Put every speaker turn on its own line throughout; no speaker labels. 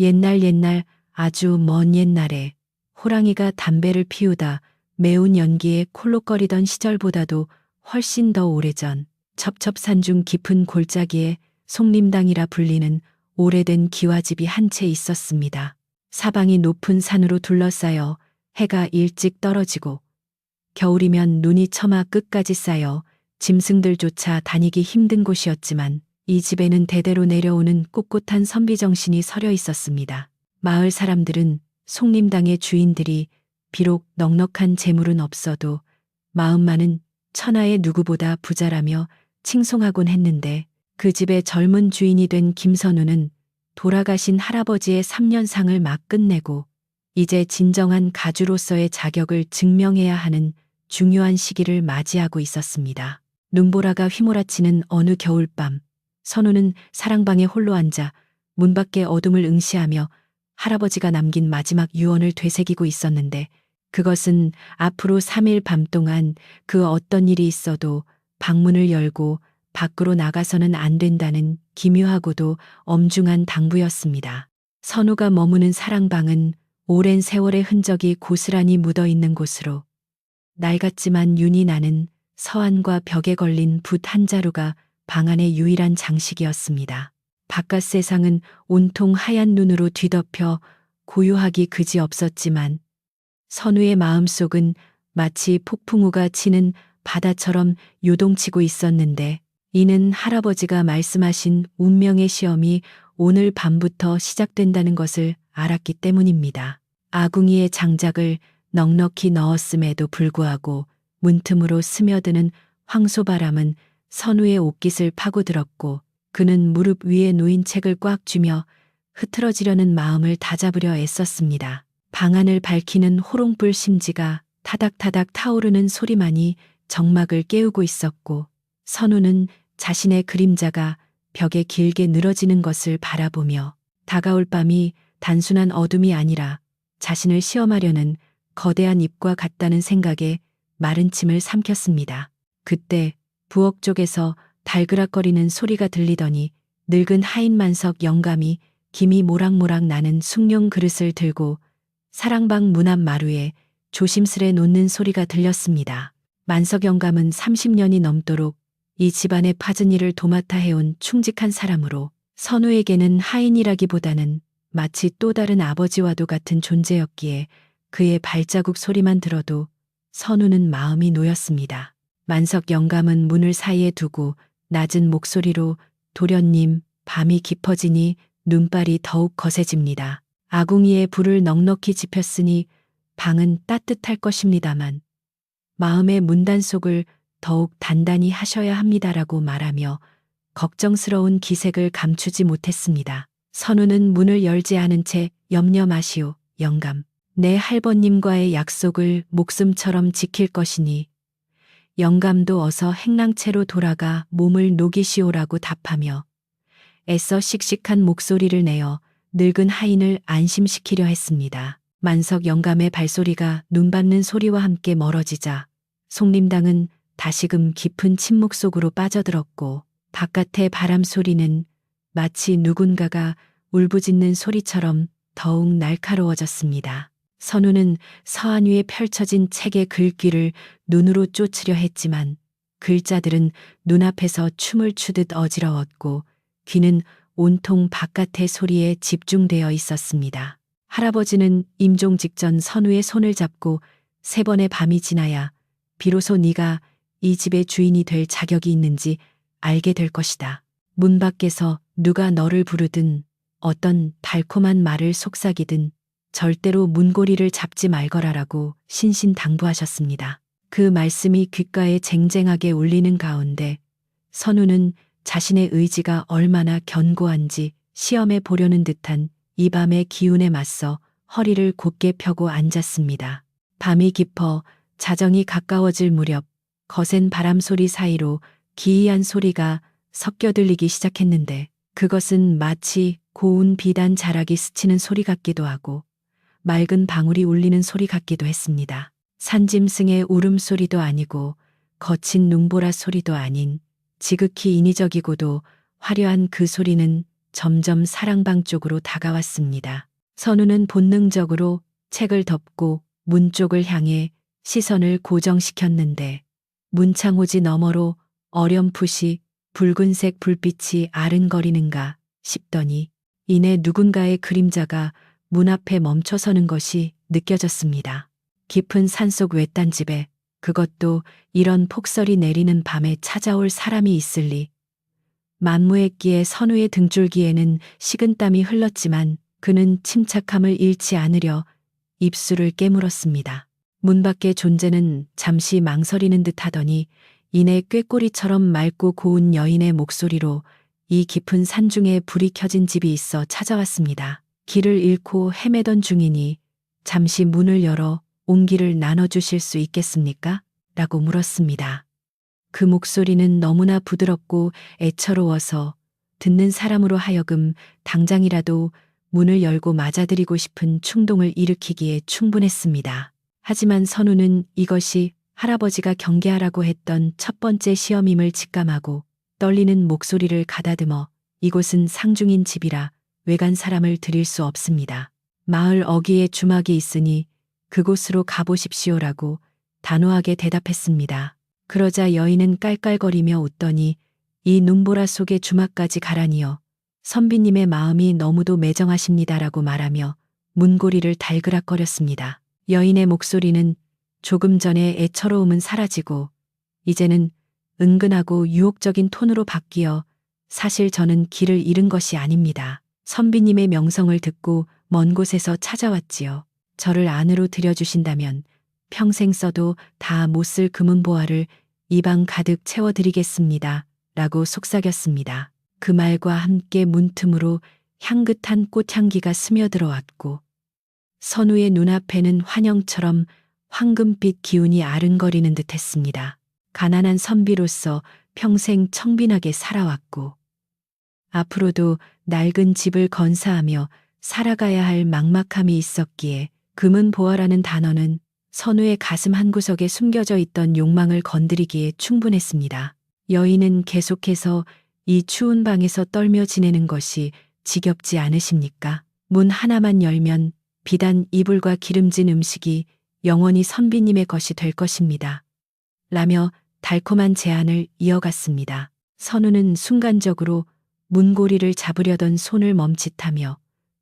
옛날 아주 먼 옛날에 호랑이가 담배를 피우다 매운 연기에 콜록거리던 시절보다도 훨씬 더 오래전 첩첩산중 깊은 골짜기에 송림당이라 불리는 오래된 기와집이 한 채 있었습니다. 사방이 높은 산으로 둘러싸여 해가 일찍 떨어지고 겨울이면 눈이 처마 끝까지 쌓여 짐승들조차 다니기 힘든 곳이었지만 이 집에는 대대로 내려오는 꼿꼿한 선비정신이 서려 있었습니다. 마을 사람들은 송림당의 주인들이 비록 넉넉한 재물은 없어도 마음만은 천하의 누구보다 부자라며 칭송하곤 했는데 그 집의 젊은 주인이 된 김선우는 돌아가신 할아버지의 3년상을 막 끝내고 이제 진정한 가주로서의 자격을 증명해야 하는 중요한 시기를 맞이하고 있었습니다. 눈보라가 휘몰아치는 어느 겨울밤, 선우는 사랑방에 홀로 앉아 문 밖의 어둠을 응시하며 할아버지가 남긴 마지막 유언을 되새기고 있었는데 그것은 앞으로 3일 밤 동안 그 어떤 일이 있어도 방문을 열고 밖으로 나가서는 안 된다는 기묘하고도 엄중한 당부였습니다. 선우가 머무는 사랑방은 오랜 세월의 흔적이 고스란히 묻어 있는 곳으로 낡았지만 윤이 나는 서한과 벽에 걸린 붓 한 자루가 방 안의 유일한 장식이었습니다. 바깥 세상은 온통 하얀 눈으로 뒤덮여 고요하기 그지없었지만 선우의 마음속은 마치 폭풍우가 치는 바다처럼 요동치고 있었는데 이는 할아버지가 말씀하신 운명의 시험이 오늘 밤부터 시작된다는 것을 알았기 때문입니다. 아궁이의 장작을 넉넉히 넣었음에도 불구하고 문틈으로 스며드는 황소바람은 선우의 옷깃을 파고들었고 그는 무릎 위에 놓인 책을 꽉 쥐며 흐트러지려는 마음을 다잡으려 애썼습니다. 방안을 밝히는 호롱불 심지가 타닥타닥 타오르는 소리만이 정막을 깨우고 있었고 선우는 자신의 그림자가 벽에 길게 늘어지는 것을 바라보며 다가올 밤이 단순한 어둠이 아니라 자신을 시험하려는 거대한 입과 같다는 생각에 마른 침을 삼켰습니다. 그때 부엌 쪽에서 달그락거리는 소리가 들리더니 늙은 하인만석 영감이 김이 모락모락 나는 숭늉 그릇을 들고 사랑방 문 앞 마루에 조심스레 놓는 소리가 들렸습니다. 만석 영감은 30년이 넘도록 이 집안의 잦은 일을 도맡아 해온 충직한 사람으로 선우에게는 하인이라기보다는 마치 또 다른 아버지와도 같은 존재였기에 그의 발자국 소리만 들어도 선우는 마음이 놓였습니다. 만석 영감은 문을 사이에 두고 낮은 목소리로 도련님, 밤이 깊어지니 눈발이 더욱 거세집니다. 아궁이에 불을 넉넉히 지폈으니 방은 따뜻할 것입니다만 마음의 문단속을 더욱 단단히 하셔야 합니다라고 말하며 걱정스러운 기색을 감추지 못했습니다. 선우는 문을 열지 않은 채 염려 마시오, 영감. 내 할버님과의 약속을 목숨처럼 지킬 것이니 영감도 어서 행랑채로 돌아가 몸을 녹이시오라고 답하며 애써 씩씩한 목소리를 내어 늙은 하인을 안심시키려 했습니다. 만석 영감의 발소리가 눈밟는 소리와 함께 멀어지자 송림당은 다시금 깊은 침묵 속으로 빠져들었고 바깥의 바람 소리는 마치 누군가가 울부짖는 소리처럼 더욱 날카로워졌습니다. 선우는 서한 위에 펼쳐진 책의 글귀를 눈으로 쫓으려 했지만 글자들은 눈앞에서 춤을 추듯 어지러웠고 귀는 온통 바깥의 소리에 집중되어 있었습니다. 할아버지는 임종 직전 선우의 손을 잡고 3번의 밤이 지나야 비로소 네가 이 집의 주인이 될 자격이 있는지 알게 될 것이다. 문 밖에서 누가 너를 부르든 어떤 달콤한 말을 속삭이든 절대로 문고리를 잡지 말거라라고 신신당부하셨습니다. 그 말씀이 귓가에 쟁쟁하게 울리는 가운데 선우는 자신의 의지가 얼마나 견고한지 시험해 보려는 듯한 이 밤의 기운에 맞서 허리를 곧게 펴고 앉았습니다. 밤이 깊어 자정이 가까워질 무렵 거센 바람소리 사이로 기이한 소리가 섞여 들리기 시작했는데 그것은 마치 고운 비단 자락이 스치는 소리 같기도 하고 맑은 방울이 울리는 소리 같기도 했습니다. 산짐승의 울음소리도 아니고 거친 눈보라 소리도 아닌 지극히 인위적이고도 화려한 그 소리는 점점 사랑방 쪽으로 다가왔습니다. 선우는 본능적으로 책을 덮고 문 쪽을 향해 시선을 고정시켰는데 문창호지 너머로 어렴풋이 붉은색 불빛이 아른거리는가 싶더니 이내 누군가의 그림자가 문 앞에 멈춰서는 것이 느껴졌습니다. 깊은 산속 외딴 집에 그것도 이런 폭설이 내리는 밤에 찾아올 사람이 있을 리. 만무했기에 선우의 등줄기에는 식은땀이 흘렀지만 그는 침착함을 잃지 않으려 입술을 깨물었습니다. 문 밖의 존재는 잠시 망설이는 듯 하더니 이내 꾀꼬리처럼 맑고 고운 여인의 목소리로 이 깊은 산중에 불이 켜진 집이 있어 찾아왔습니다. 길을 잃고 헤매던 중이니 잠시 문을 열어 온기를 나눠주실 수 있겠습니까? 라고 물었습니다. 그 목소리는 너무나 부드럽고 애처로워서 듣는 사람으로 하여금 당장이라도 문을 열고 맞아들이고 싶은 충동을 일으키기에 충분했습니다. 하지만 선우는 이것이 할아버지가 경계하라고 했던 첫 번째 시험임을 직감하고 떨리는 목소리를 가다듬어 이곳은 상중인 집이라 외간 사람을 들일 수 없습니다. 마을 어귀에 주막이 있으니 그곳으로 가보십시오라고 단호하게 대답했습니다. 그러자 여인은 깔깔거리며 웃더니 이 눈보라 속에 주막까지 가라니요. 선비님의 마음이 너무도 매정하십니다라고 말하며 문고리를 달그락거렸습니다. 여인의 목소리는 조금 전에 애처로움은 사라지고 이제는 은근하고 유혹적인 톤으로 바뀌어 사실 저는 길을 잃은 것이 아닙니다. 선비님의 명성을 듣고 먼 곳에서 찾아왔지요. 저를 안으로 들여주신다면 평생 써도 다 못 쓸 금은보화를 이 방 가득 채워드리겠습니다. 라고 속삭였습니다. 그 말과 함께 문틈으로 향긋한 꽃향기가 스며들어왔고 선우의 눈앞에는 환영처럼 황금빛 기운이 아른거리는 듯 했습니다. 가난한 선비로서 평생 청빈하게 살아왔고 앞으로도 낡은 집을 건사하며 살아가야 할 막막함이 있었기에 금은보화라는 단어는 선우의 가슴 한구석에 숨겨져 있던 욕망을 건드리기에 충분했습니다. 여인은 계속해서 이 추운 방에서 떨며 지내는 것이 지겹지 않으십니까? 문 하나만 열면 비단 이불과 기름진 음식이 영원히 선비님의 것이 될 것입니다. 라며 달콤한 제안을 이어갔습니다. 선우는 순간적으로 문고리를 잡으려던 손을 멈칫하며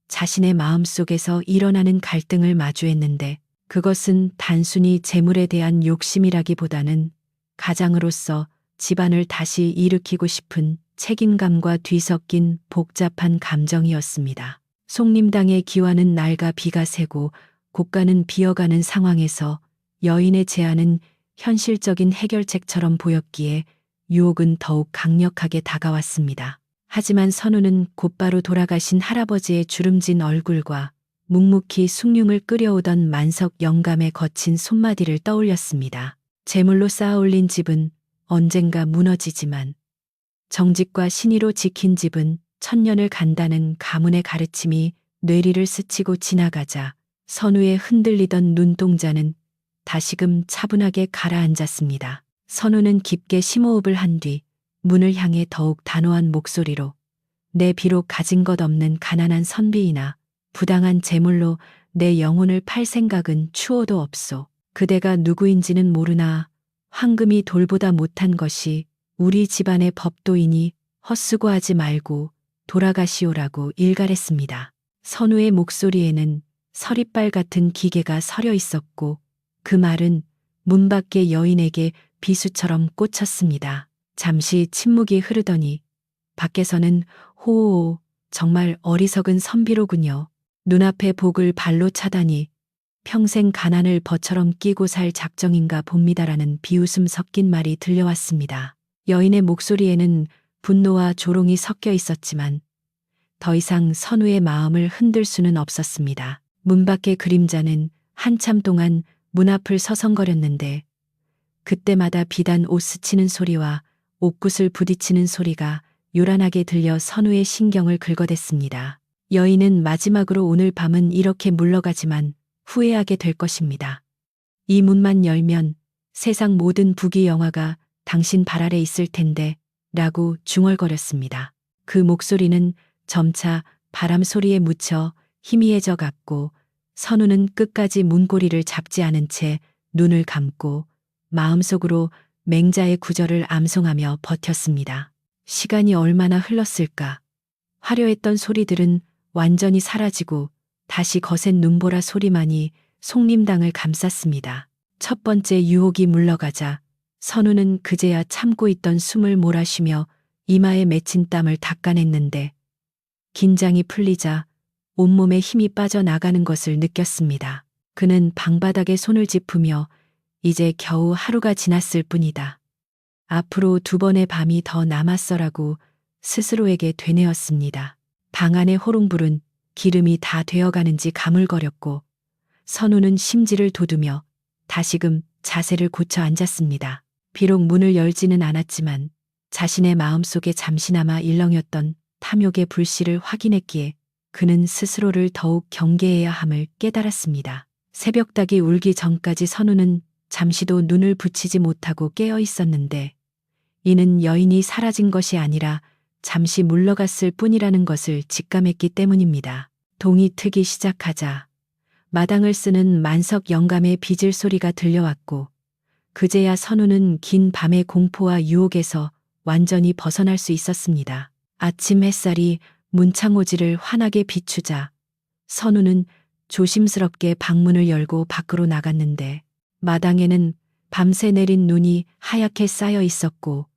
자신의 마음속에서 일어나는 갈등을 마주했는데 그것은 단순히 재물에 대한 욕심이라기보다는 가장으로서 집안을 다시 일으키고 싶은 책임감과 뒤섞인 복잡한 감정이었습니다. 속림당의 기와는 낡아 비가 새고 고가는 비어가는 상황에서 여인의 제안은 현실적인 해결책처럼 보였기에 유혹은 더욱 강력하게 다가왔습니다. 하지만 선우는 곧바로 돌아가신 할아버지의 주름진 얼굴과 묵묵히 숭늉을 끓여오던 만석 영감의 거친 손마디를 떠올렸습니다. 재물로 쌓아올린 집은 언젠가 무너지지만 정직과 신의로 지킨 집은 천년을 간다는 가문의 가르침이 뇌리를 스치고 지나가자 선우의 흔들리던 눈동자는 다시금 차분하게 가라앉았습니다. 선우는 깊게 심호흡을 한 뒤 문을 향해 더욱 단호한 목소리로 내 비록 가진 것 없는 가난한 선비이나 부당한 재물로 내 영혼을 팔 생각은 추호도 없소. 그대가 누구인지는 모르나 황금이 돌보다 못한 것이 우리 집안의 법도이니 헛수고하지 말고 돌아가시오라고 일갈했습니다. 선우의 목소리에는 서리빨 같은 기계가 서려 있었고 그 말은 문 밖의 여인에게 비수처럼 꽂혔습니다. 잠시 침묵이 흐르더니 밖에서는 호호 정말 어리석은 선비로군요. 눈앞의 복을 발로 차다니 평생 가난을 벌처럼 끼고 살 작정인가 봅니다라는 비웃음 섞인 말이 들려왔습니다. 여인의 목소리에는 분노와 조롱이 섞여 있었지만 더 이상 선우의 마음을 흔들 수는 없었습니다. 문 밖의 그림자는 한참 동안 문 앞을 서성거렸는데 그때마다 비단 옷 스치는 소리와 옷굿을 부딪히는 소리가 요란하게 들려 선우의 신경을 긁어댔습니다. 여인은 마지막으로 오늘 밤은 이렇게 물러가지만 후회하게 될 것입니다. 이 문만 열면 세상 모든 부귀 영화가 당신 발 아래 있을 텐데 라고 중얼거렸습니다. 그 목소리는 점차 바람 소리에 묻혀 희미해져 갔고 선우는 끝까지 문고리를 잡지 않은 채 눈을 감고 마음속으로 맹자의 구절을 암송하며 버텼습니다. 시간이 얼마나 흘렀을까? 화려했던 소리들은 완전히 사라지고 다시 거센 눈보라 소리만이 송림당을 감쌌습니다. 첫 번째 유혹이 물러가자 선우는 그제야 참고 있던 숨을 몰아쉬며 이마에 맺힌 땀을 닦아냈는데 긴장이 풀리자 온몸에 힘이 빠져나가는 것을 느꼈습니다. 그는 방바닥에 손을 짚으며 이제 겨우 하루가 지났을 뿐이다. 앞으로 2번의 밤이 더 남았어라고 스스로에게 되뇌었습니다. 방 안의 호롱불은 기름이 다 되어가는지 가물거렸고 선우는 심지를 돋우며 다시금 자세를 고쳐 앉았습니다. 비록 문을 열지는 않았지만 자신의 마음속에 잠시나마 일렁였던 탐욕의 불씨를 확인했기에 그는 스스로를 더욱 경계해야 함을 깨달았습니다. 새벽닭이 울기 전까지 선우는 잠시도 눈을 붙이지 못하고 깨어 있었는데 이는 여인이 사라진 것이 아니라 잠시 물러갔을 뿐이라는 것을 직감했기 때문입니다. 동이 트기 시작하자 마당을 쓰는 만석 영감의 빚을 소리가 들려왔고 그제야 선우는 긴 밤의 공포와 유혹에서 완전히 벗어날 수 있었습니다. 아침 햇살이 문창호지를 환하게 비추자 선우는 조심스럽게 방문을 열고 밖으로 나갔는데 마당에는 밤새 내린 눈이 하얗게 쌓여 있었고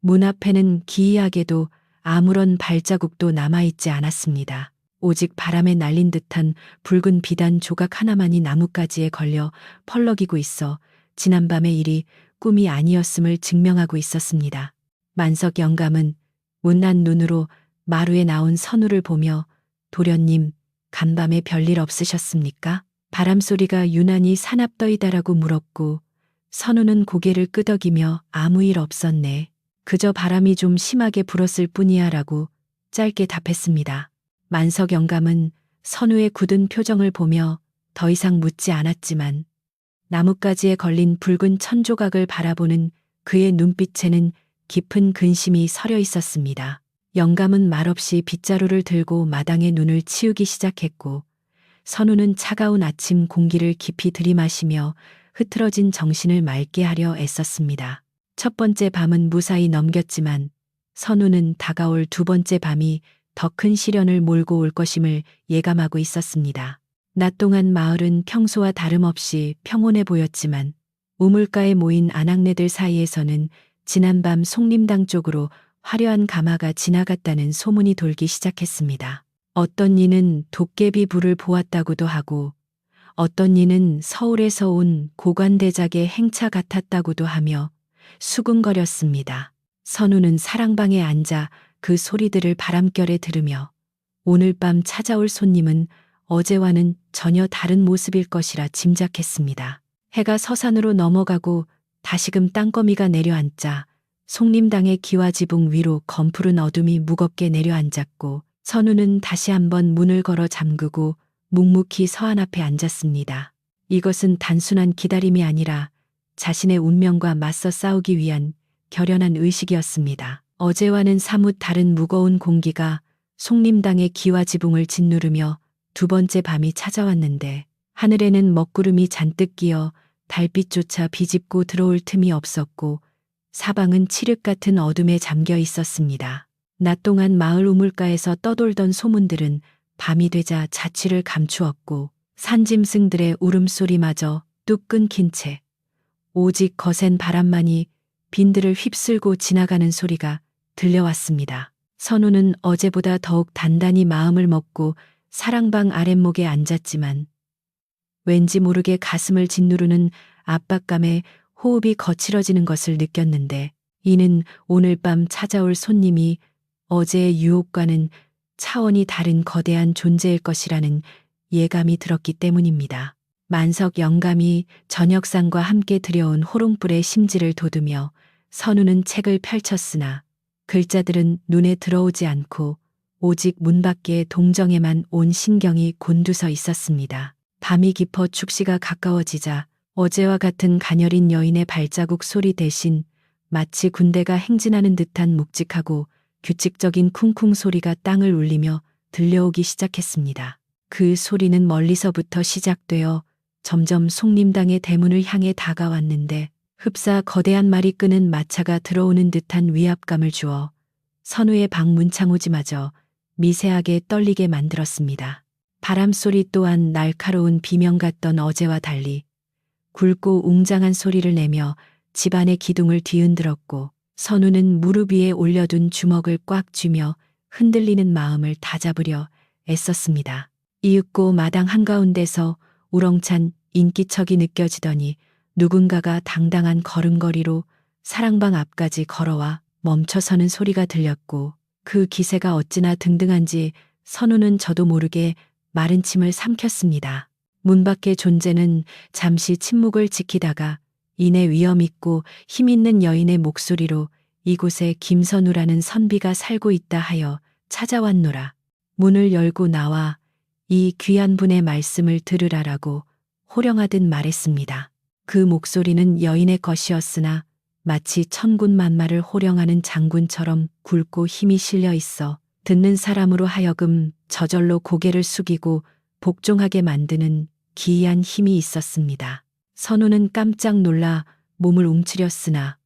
문 앞에는 기이하게도 아무런 발자국도 남아있지 않았습니다. 오직 바람에 날린 듯한 붉은 비단 조각 하나만이 나뭇가지에 걸려 펄럭이고 있어 지난밤의 일이 꿈이 아니었음을 증명하고 있었습니다. 만석 영감은 못난 눈으로 마루에 나온 선우를 보며 도련님, 간밤에 별일 없으셨습니까? 바람소리가 유난히 사납더이다라고 물었고 선우는 고개를 끄덕이며 아무 일 없었네. 그저 바람이 좀 심하게 불었을 뿐이야 라고 짧게 답했습니다. 만석 영감은 선우의 굳은 표정을 보며 더 이상 묻지 않았지만 나뭇가지에 걸린 붉은 천조각을 바라보는 그의 눈빛에는 깊은 근심이 서려 있었습니다. 영감은 말없이 빗자루를 들고 마당에 눈을 치우기 시작했고 선우는 차가운 아침 공기를 깊이 들이마시며 흐트러진 정신을 맑게 하려 애썼습니다. 첫 번째 밤은 무사히 넘겼지만 선우는 다가올 2번째 밤이 더 큰 시련을 몰고 올 것임을 예감하고 있었습니다. 낮 동안 마을은 평소와 다름없이 평온해 보였지만 우물가에 모인 아낙네들 사이에서는 지난밤 송림당 쪽으로 화려한 가마가 지나갔다는 소문이 돌기 시작했습니다. 어떤 이는 도깨비 불을 보았다고도 하고 어떤 이는 서울에서 온 고관대작의 행차 같았다고도 하며 수군거렸습니다. 선우는 사랑방에 앉아 그 소리들을 바람결에 들으며 오늘 밤 찾아올 손님은 어제와는 전혀 다른 모습일 것이라 짐작했습니다. 해가 서산으로 넘어가고 다시금 땅거미가 내려앉자 송림당의 기와지붕 위로 검푸른 어둠이 무겁게 내려앉았고 선우는 다시 한번 문을 걸어 잠그고 묵묵히 서안 앞에 앉았습니다. 이것은 단순한 기다림이 아니라 자신의 운명과 맞서 싸우기 위한 결연한 의식이었습니다. 어제와는 사뭇 다른 무거운 공기가 송림당의 기와지붕을 짓누르며 2번째 밤이 찾아왔는데 하늘에는 먹구름이 잔뜩 끼어 달빛조차 비집고 들어올 틈이 없었고 사방은 칠흑 같은 어둠에 잠겨 있었습니다. 낮 동안 마을 우물가에서 떠돌던 소문들은 밤이 되자 자취를 감추었고 산짐승들의 울음소리마저 뚝 끊긴 채 오직 거센 바람만이 빈들을 휩쓸고 지나가는 소리가 들려왔습니다. 선우는 어제보다 더욱 단단히 마음을 먹고 사랑방 아랫목에 앉았지만 왠지 모르게 가슴을 짓누르는 압박감에 호흡이 거칠어지는 것을 느꼈는데 이는 오늘 밤 찾아올 손님이 어제의 유혹과는 차원이 다른 거대한 존재일 것이라는 예감이 들었기 때문입니다. 만석 영감이 저녁상과 함께 들여온 호롱불의 심지를 돋우며 선우는 책을 펼쳤으나 글자들은 눈에 들어오지 않고 오직 문 밖의 동정에만 온 신경이 곤두서 있었습니다. 밤이 깊어 축시가 가까워지자 어제와 같은 가녀린 여인의 발자국 소리 대신 마치 군대가 행진하는 듯한 묵직하고 규칙적인 쿵쿵 소리가 땅을 울리며 들려오기 시작했습니다. 그 소리는 멀리서부터 시작되어 점점 송림당의 대문을 향해 다가왔는데 흡사 거대한 말이 끄는 마차가 들어오는 듯한 위압감을 주어 선우의 방 문창호지마저 미세하게 떨리게 만들었습니다. 바람소리 또한 날카로운 비명 같던 어제와 달리 굵고 웅장한 소리를 내며 집안의 기둥을 뒤흔들었고 선우는 무릎 위에 올려둔 주먹을 꽉 쥐며 흔들리는 마음을 다잡으려 애썼습니다. 이윽고 마당 한가운데서 우렁찬 인기척이 느껴지더니 누군가가 당당한 걸음걸이로 사랑방 앞까지 걸어와 멈춰서는 소리가 들렸고 그 기세가 어찌나 등등한지 선우는 저도 모르게 마른 침을 삼켰습니다. 문 밖의 존재는 잠시 침묵을 지키다가 이내 위험 있고 힘 있는 여인의 목소리로 이곳에 김선우라는 선비가 살고 있다 하여 찾아왔노라. 문을 열고 나와 이 귀한 분의 말씀을 들으라라고 호령하듯 말했습니다. 그 목소리는 여인의 것이었으나 마치 천군만마를 호령하는 장군처럼 굵고 힘이 실려 있어 듣는 사람으로 하여금 저절로 고개를 숙이고 복종하게 만드는 기이한 힘이 있었습니다. 선우는 깜짝 놀라 몸을 움츠렸으나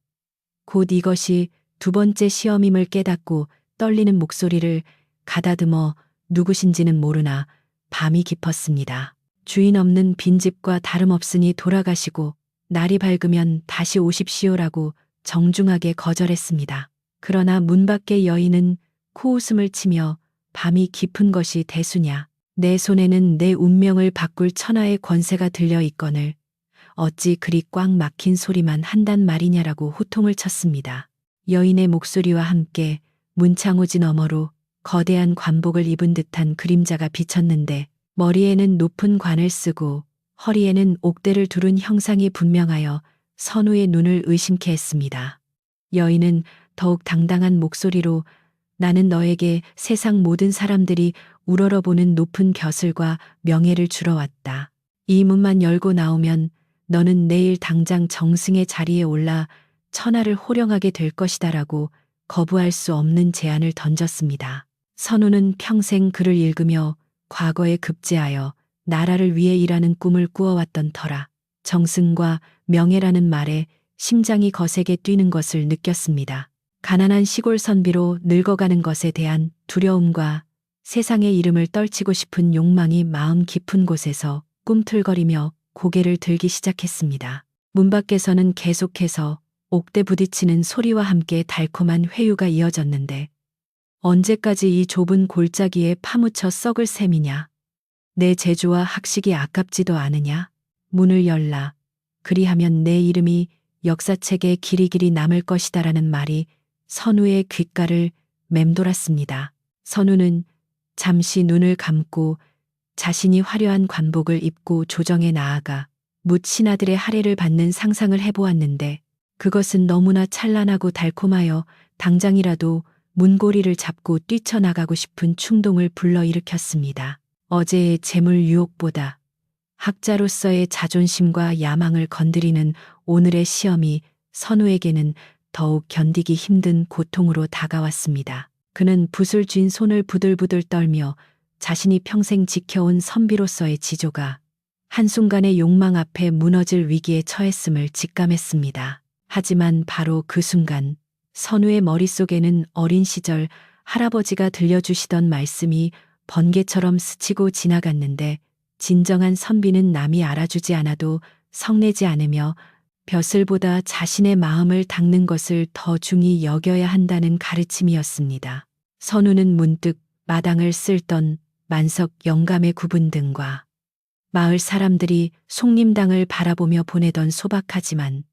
곧 이것이 두 번째 시험임을 깨닫고 떨리는 목소리를 가다듬어 누구신지는 모르나 밤이 깊었습니다. 주인 없는 빈집과 다름없으니 돌아가시고 날이 밝으면 다시 오십시오라고 정중하게 거절했습니다. 그러나 문 밖의 여인은 코웃음을 치며 밤이 깊은 것이 대수냐. 내 손에는 내 운명을 바꿀 천하의 권세가 들려 있거늘 어찌 그리 꽉 막힌 소리만 한단 말이냐라고 호통을 쳤습니다. 여인의 목소리와 함께 문창호지 너머로 거대한 관복을 입은 듯한 그림자가 비쳤는데 머리에는 높은 관을 쓰고 허리에는 옥대를 두른 형상이 분명하여 선우의 눈을 의심케 했습니다. 여인은 더욱 당당한 목소리로 나는 너에게 세상 모든 사람들이 우러러보는 높은 벼슬과 명예를 주러 왔다. 이 문만 열고 나오면 너는 내일 당장 정승의 자리에 올라 천하를 호령하게 될 것이다라고 거부할 수 없는 제안을 던졌습니다. 선우는 평생 글을 읽으며 과거에 급제하여 나라를 위해 일하는 꿈을 꾸어왔던 터라 정승과 명예라는 말에 심장이 거세게 뛰는 것을 느꼈습니다. 가난한 시골 선비로 늙어가는 것에 대한 두려움과 세상의 이름을 떨치고 싶은 욕망이 마음 깊은 곳에서 꿈틀거리며 고개를 들기 시작했습니다. 문 밖에서는 계속해서 옥대 부딪히는 소리와 함께 달콤한 회유가 이어졌는데 언제까지 이 좁은 골짜기에 파묻혀 썩을 셈이냐. 내 재주와 학식이 아깝지도 않으냐. 문을 열라. 그리하면 내 이름이 역사책에 길이길이 남을 것이다라는 말이 선우의 귓가를 맴돌았습니다. 선우는 잠시 눈을 감고 자신이 화려한 관복을 입고 조정에 나아가 묻 신하들의 할애를 받는 상상을 해보았는데 그것은 너무나 찬란하고 달콤하여 당장이라도 문고리를 잡고 뛰쳐나가고 싶은 충동을 불러일으켰습니다. 어제의 재물 유혹보다 학자로서의 자존심과 야망을 건드리는 오늘의 시험이 선우에게는 더욱 견디기 힘든 고통으로 다가왔습니다. 그는 붓을 쥔 손을 부들부들 떨며 자신이 평생 지켜온 선비로서의 지조가 한순간의 욕망 앞에 무너질 위기에 처했음을 직감했습니다. 하지만 바로 그 순간 선우의 머릿속에는 어린 시절 할아버지가 들려주시던 말씀이 번개처럼 스치고 지나갔는데 진정한 선비는 남이 알아주지 않아도 성내지 않으며 벼슬보다 자신의 마음을 닦는 것을 더 중히 여겨야 한다는 가르침이었습니다. 선우는 문득 마당을 쓸던 만석 영감의 구분 등과 마을 사람들이 송림당을 바라보며 보내던 소박하지만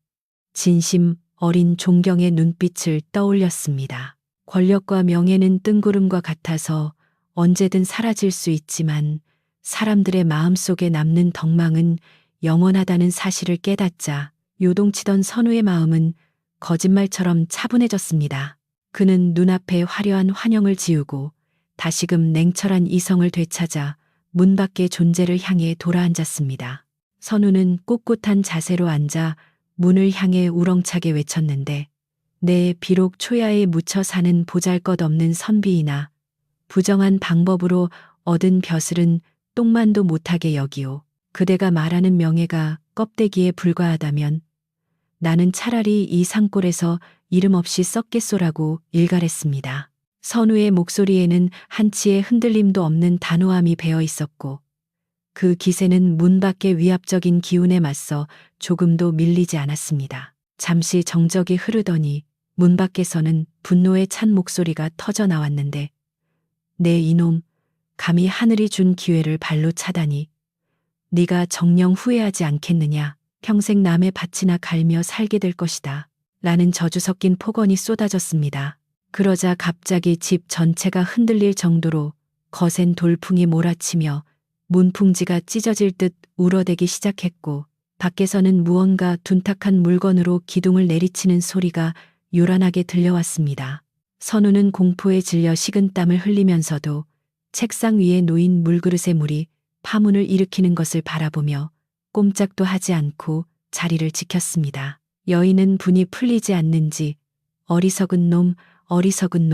진심 어린 존경의 눈빛을 떠올렸습니다. 권력과 명예는 뜬구름과 같아서 언제든 사라질 수 있지만 사람들의 마음속에 남는 덕망은 영원하다는 사실을 깨닫자 요동치던 선우의 마음은 거짓말처럼 차분해졌습니다. 그는 눈앞에 화려한 환영을 지우고 다시금 냉철한 이성을 되찾아 문 밖의 존재를 향해 돌아앉았습니다. 선우는 꼿꼿한 자세로 앉아 문을 향해 우렁차게 외쳤는데 네, 비록 초야에 묻혀 사는 보잘것없는 선비이나 부정한 방법으로 얻은 벼슬은 똥만도 못하게 여기오. 그대가 말하는 명예가 껍데기에 불과하다면 나는 차라리 이 산골에서 이름 없이 썩겠소라고 일갈했습니다. 선우의 목소리에는 한치의 흔들림도 없는 단호함이 배어 있었고 그 기세는 문 밖의 위압적인 기운에 맞서 조금도 밀리지 않았습니다. 잠시 정적이 흐르더니 문 밖에서는 분노에 찬 목소리가 터져 나왔는데 내 이놈, 감히 하늘이 준 기회를 발로 차다니. 네가 정녕 후회하지 않겠느냐. 평생 남의 밭이나 갈며 살게 될 것이다. 라는 저주 섞인 폭언이 쏟아졌습니다. 그러자 갑자기 집 전체가 흔들릴 정도로 거센 돌풍이 몰아치며 문풍지가 찢어질 듯 울어대기 시작했고 밖에서는 무언가 둔탁한 물건으로 기둥을 내리치는 소리가 요란하게 들려왔습니다. 선우는 공포에 질려 식은땀을 흘리면서도 책상 위에 놓인 물그릇의 물이 파문을 일으키는 것을 바라보며 꼼짝도 하지 않고 자리를 지켰습니다. 여인은 분이 풀리지 않는지 어리석은 놈, 어리석은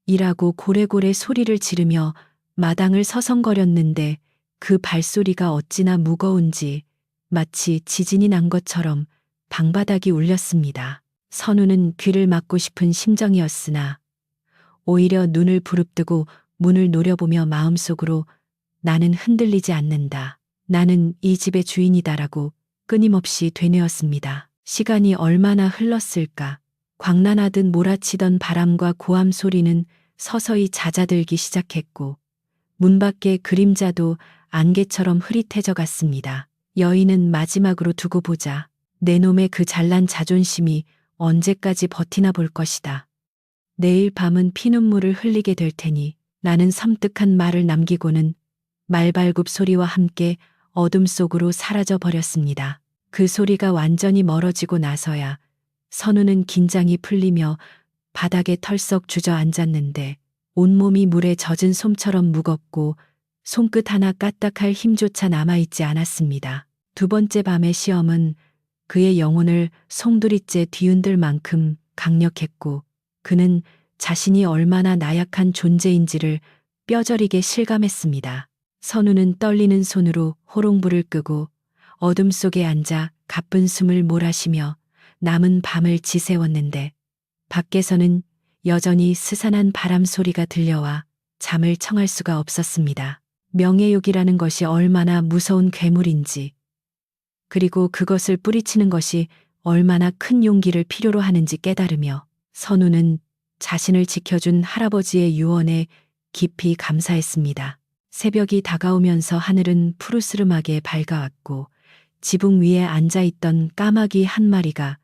놈이라고 고래고래 소리를 지르며 마당을 서성거렸는데 그 발소리가 어찌나 무거운지 마치 지진이 난 것처럼 방바닥이 울렸습니다. 선우는 귀를 막고 싶은 심정이었으나 오히려 눈을 부릅뜨고 문을 노려보며 마음속으로 나는 흔들리지 않는다. 나는 이 집의 주인이다라고 끊임없이 되뇌었습니다. 시간이 얼마나 흘렀을까. 광란하듯 몰아치던 바람과 고함 소리는 서서히 잦아들기 시작했고 문 밖의 그림자도 안개처럼 흐릿해져 갔습니다. 여인은 마지막으로 두고 보자. 내 놈의 그 잘난 자존심이 언제까지 버티나 볼 것이다. 내일 밤은 피눈물을 흘리게 될 테니 나는 섬뜩한 말을 남기고는 말발굽 소리와 함께 어둠 속으로 사라져 버렸습니다. 그 소리가 완전히 멀어지고 나서야 선우는 긴장이 풀리며 바닥에 털썩 주저앉았는데 온몸이 물에 젖은 솜처럼 무겁고 손끝 하나 까딱할 힘조차 남아있지 않았습니다. 두 번째 밤의 시험은 그의 영혼을 송두리째 뒤흔들 만큼 강력했고 그는 자신이 얼마나 나약한 존재인지를 뼈저리게 실감했습니다. 선우는 떨리는 손으로 호롱불을 끄고 어둠 속에 앉아 가쁜 숨을 몰아쉬며 남은 밤을 지새웠는데 밖에서는 여전히 스산한 바람 소리가 들려와 잠을 청할 수가 없었습니다. 명예욕이라는 것이 얼마나 무서운 괴물인지 그리고 그것을 뿌리치는 것이 얼마나 큰 용기를 필요로 하는지 깨달으며 선우는 자신을 지켜준 할아버지의 유언에 깊이 감사했습니다. 새벽이 다가오면서 하늘은 푸르스름하게 밝아왔고 지붕 위에 앉아있던 까마귀 한 마리가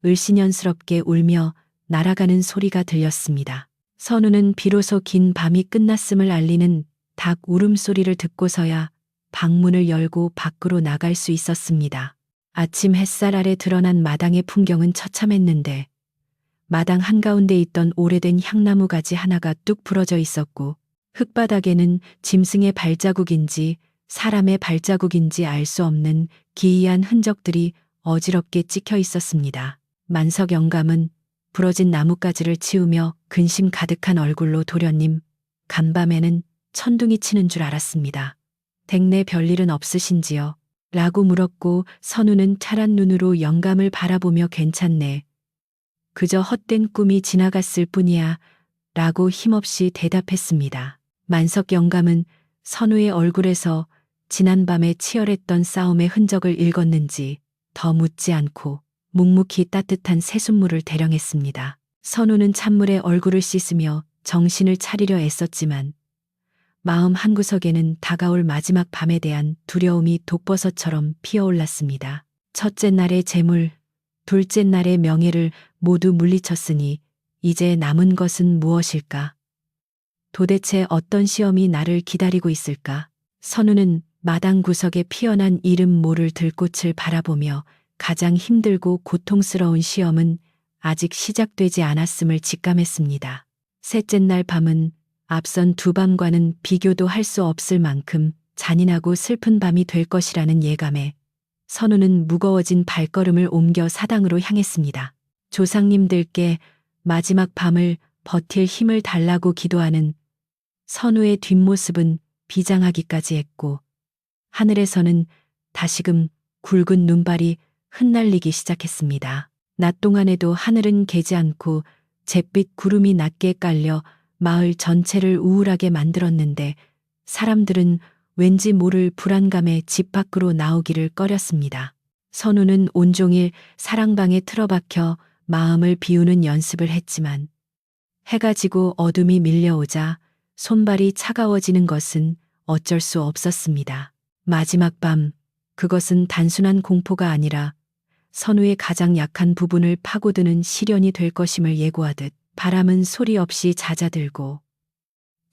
을씨년스럽게 울며 날아가는 소리가 들렸습니다. 선우는 비로소 긴 밤이 끝났음을 알리는 닭 울음소리를 듣고서야 방문을 열고 밖으로 나갈 수 있었습니다. 아침 햇살 아래 드러난 마당의 풍경은 처참했는데 마당 한가운데 있던 오래된 향나무 가지 하나가 뚝 부러져 있었고 흙바닥에는 짐승의 발자국인지 사람의 발자국인지 알 수 없는 기이한 흔적들이 어지럽게 찍혀 있었습니다. 만석 영감은 부러진 나뭇가지를 치우며 근심 가득한 얼굴로 도련님, 간밤에는 천둥이 치는 줄 알았습니다. 댁내 별일은 없으신지요? 라고 물었고 선우는 차란 눈으로 영감을 바라보며 괜찮네. 그저 헛된 꿈이 지나갔을 뿐이야. 라고 힘없이 대답했습니다. 만석 영감은 선우의 얼굴에서 지난밤에 치열했던 싸움의 흔적을 읽었는지 더 묻지 않고 묵묵히 따뜻한 새순물을 대령했습니다. 선우는 찬물에 얼굴을 씻으며 정신을 차리려 애썼지만 마음 한구석에는 다가올 마지막 밤에 대한 두려움이 독버섯처럼 피어올랐습니다. 첫째 날의 재물, 둘째 날의 명예를 모두 물리쳤으니 이제 남은 것은 무엇일까? 도대체 어떤 시험이 나를 기다리고 있을까? 선우는 마당 구석에 피어난 이름 모를 들꽃을 바라보며 가장 힘들고 고통스러운 시험은 아직 시작되지 않았음을 직감했습니다. 셋째 날 밤은 앞선 두 밤과는 비교도 할 수 없을 만큼 잔인하고 슬픈 밤이 될 것이라는 예감에 선우는 무거워진 발걸음을 옮겨 사당으로 향했습니다. 조상님들께 마지막 밤을 버틸 힘을 달라고 기도하는 선우의 뒷모습은 비장하기까지 했고 하늘에서는 다시금 굵은 눈발이 흩날리기 시작했습니다. 낮 동안에도 하늘은 개지 않고 잿빛 구름이 낮게 깔려 마을 전체를 우울하게 만들었는데 사람들은 왠지 모를 불안감에 집 밖으로 나오기를 꺼렸습니다. 선우는 온종일 사랑방에 틀어박혀 마음을 비우는 연습을 했지만 해가 지고 어둠이 밀려오자 손발이 차가워지는 것은 어쩔 수 없었습니다. 마지막 밤, 그것은 단순한 공포가 아니라 선우의 가장 약한 부분을 파고드는 시련이 될 것임을 예고하듯 바람은 소리 없이 잦아들고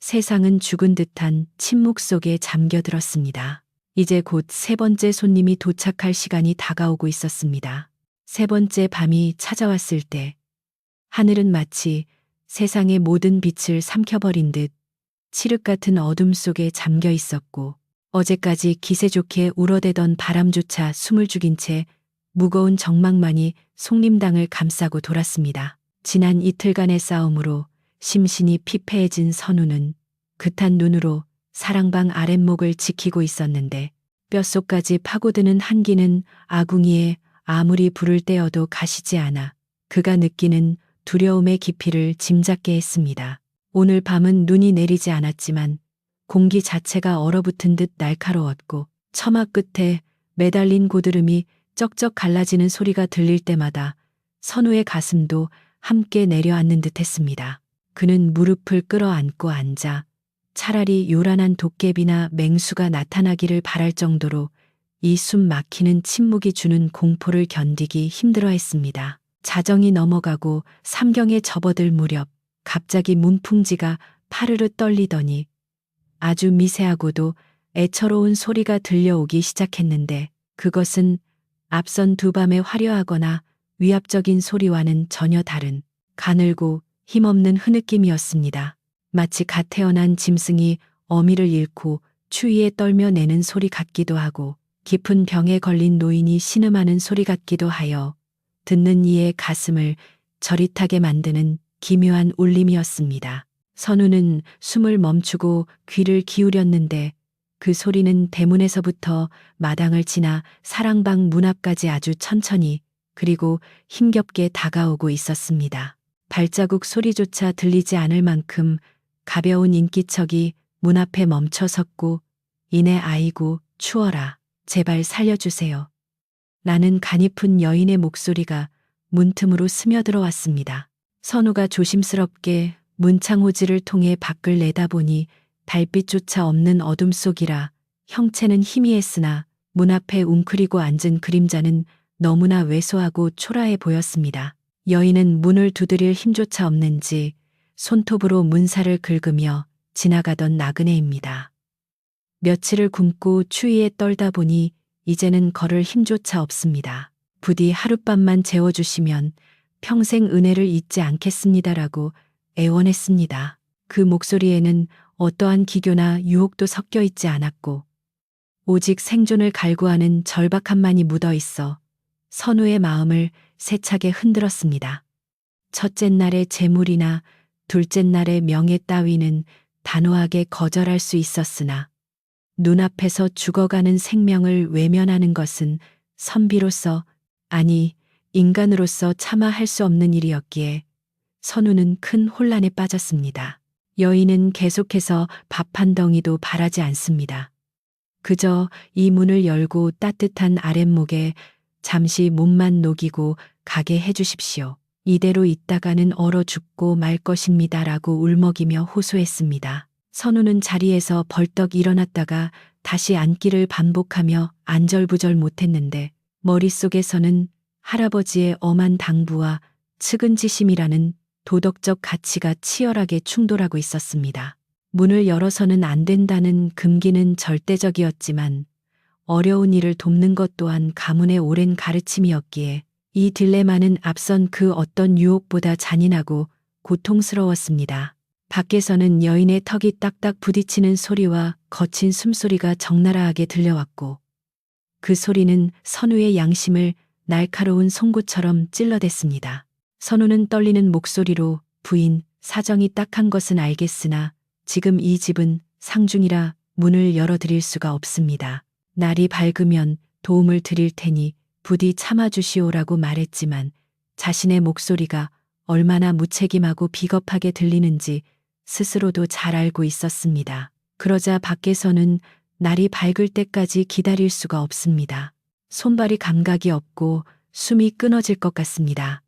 세상은 죽은 듯한 침묵 속에 잠겨들었습니다. 이제 곧 세 번째 손님이 도착할 시간이 다가오고 있었습니다. 세 번째 밤이 찾아왔을 때 하늘은 마치 세상의 모든 빛을 삼켜버린 듯 칠흑 같은 어둠 속에 잠겨 있었고 어제까지 기세 좋게 울어대던 바람조차 숨을 죽인 채 무거운 정막만이 속림당을 감싸고 돌았습니다. 지난 이틀간의 싸움으로 심신이 피폐해진 선우는 급한 눈으로 사랑방 아랫목을 지키고 있었는데 뼛속까지 파고드는 한기는 아궁이에 아무리 불을 떼어도 가시지 않아 그가 느끼는 두려움의 깊이를 짐작게 했습니다. 오늘 밤은 눈이 내리지 않았지만 공기 자체가 얼어붙은 듯 날카로웠고 처마 끝에 매달린 고드름이 쩍쩍 갈라지는 소리가 들릴 때마다 선우의 가슴도 함께 내려앉는 듯 했습니다. 그는 무릎을 끌어안고 앉아 차라리 요란한 도깨비나 맹수가 나타나기를 바랄 정도로 이 숨 막히는 침묵이 주는 공포를 견디기 힘들어 했습니다. 자정이 넘어가고 삼경에 접어들 무렵 갑자기 문풍지가 파르르 떨리더니 아주 미세하고도 애처로운 소리가 들려오기 시작했는데 그것은 앞선 두 밤의 화려하거나 위압적인 소리와는 전혀 다른 가늘고 힘없는 흐느낌이었습니다. 마치 갓 태어난 짐승이 어미를 잃고 추위에 떨며 내는 소리 같기도 하고 깊은 병에 걸린 노인이 신음하는 소리 같기도 하여 듣는 이의 가슴을 저릿하게 만드는 기묘한 울림이었습니다. 선우는 숨을 멈추고 귀를 기울였는데 그 소리는 대문에서부터 마당을 지나 사랑방 문 앞까지 아주 천천히 그리고 힘겹게 다가오고 있었습니다. 발자국 소리조차 들리지 않을 만큼 가벼운 인기척이 문 앞에 멈춰 섰고 이내 아이고 추워라 제발 살려주세요. 라는 가냘픈 여인의 목소리가 문틈으로 스며들어왔습니다. 선우가 조심스럽게 문창호지를 통해 밖을 내다보니 달빛조차 없는 어둠 속이라 형체는 희미했으나 문 앞에 웅크리고 앉은 그림자는 너무나 왜소하고 초라해 보였습니다. 여인은 문을 두드릴 힘조차 없는지 손톱으로 문살을 긁으며 지나가던 나그네입니다. 며칠을 굶고 추위에 떨다 보니 이제는 걸을 힘조차 없습니다. 부디 하룻밤만 재워주시면 평생 은혜를 잊지 않겠습니다라고 애원했습니다. 그 목소리에는 어떠한 기교나 유혹도 섞여 있지 않았고 오직 생존을 갈구하는 절박함만이 묻어 있어 선우의 마음을 세차게 흔들었습니다. 첫째 날의 재물이나 둘째 날의 명예 따위는 단호하게 거절할 수 있었으나 눈앞에서 죽어가는 생명을 외면하는 것은 선비로서 아니 인간으로서 차마 할 수 없는 일이었기에 선우는 큰 혼란에 빠졌습니다. 여인은 계속해서 밥 한 덩이도 바라지 않습니다. 그저 이 문을 열고 따뜻한 아랫목에 잠시 몸만 녹이고 가게 해주십시오. 이대로 있다가는 얼어 죽고 말 것입니다라고 울먹이며 호소했습니다. 선우는 자리에서 벌떡 일어났다가 다시 앉기를 반복하며 안절부절 못했는데 머릿속에서는 할아버지의 엄한 당부와 측은지심이라는 도덕적 가치가 치열하게 충돌하고 있었습니다. 문을 열어서는 안 된다는 금기는 절대적이었지만 어려운 일을 돕는 것 또한 가문의 오랜 가르침이었기에 이 딜레마는 앞선 그 어떤 유혹보다 잔인하고 고통스러웠습니다. 밖에서는 여인의 턱이 딱딱 부딪히는 소리와 거친 숨소리가 적나라하게 들려왔고 그 소리는 선우의 양심을 날카로운 송곳처럼 찔러댔습니다. 선우는 떨리는 목소리로 부인, 사정이 딱한 것은 알겠으나 지금 이 집은 상중이라 문을 열어드릴 수가 없습니다. 날이 밝으면 도움을 드릴 테니 부디 참아주시오라고 말했지만 자신의 목소리가 얼마나 무책임하고 비겁하게 들리는지 스스로도 잘 알고 있었습니다. 그러자 밖에서는 날이 밝을 때까지 기다릴 수가 없습니다. 손발이 감각이 없고 숨이 끊어질 것 같습니다.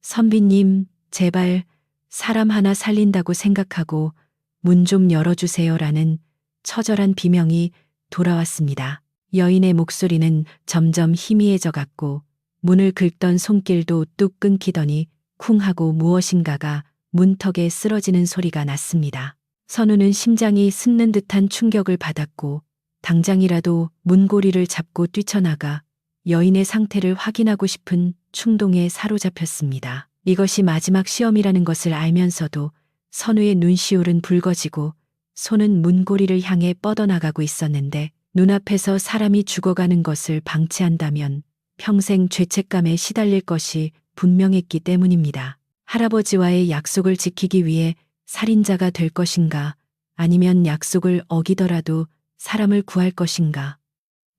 선비님, 제발 사람 하나 살린다고 생각하고 문 좀 열어주세요라는 처절한 비명이 돌아왔습니다. 여인의 목소리는 점점 희미해져 갔고 문을 긁던 손길도 뚝 끊기더니 쿵 하고 무엇인가가 문턱에 쓰러지는 소리가 났습니다. 선우는 심장이 솟는 듯한 충격을 받았고 당장이라도 문고리를 잡고 뛰쳐나가 여인의 상태를 확인하고 싶은 충동에 사로잡혔습니다. 이것이 마지막 시험이라는 것을 알면서도 선우의 눈시울은 붉어지고 손은 문고리를 향해 뻗어나가고 있었는데 눈앞에서 사람이 죽어가는 것을 방치한다면 평생 죄책감에 시달릴 것이 분명했기 때문입니다. 할아버지와의 약속을 지키기 위해 살인자가 될 것인가 아니면 약속을 어기더라도 사람을 구할 것인가.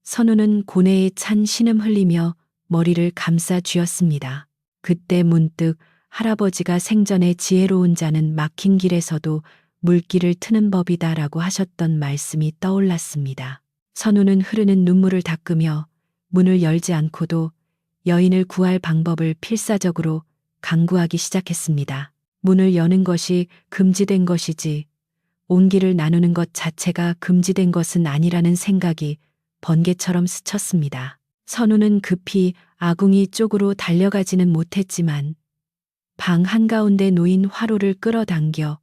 선우는 고뇌에 찬 신음 흘리며 머리를 감싸 쥐었습니다. 그때 문득 할아버지가 생전에 지혜로운 자는 막힌 길에서도 물길을 트는 법이다라고 하셨던 말씀이 떠올랐습니다. 선우는 흐르는 눈물을 닦으며 문을 열지 않고도 여인을 구할 방법을 필사적으로 강구하기 시작했습니다. 문을 여는 것이 금지된 것이지 온기를 나누는 것 자체가 금지된 것은 아니라는 생각이 번개처럼 스쳤습니다. 선우는 급히 아궁이 쪽으로 달려가지는 못했지만 방 한가운데 놓인 화로를 끌어당겨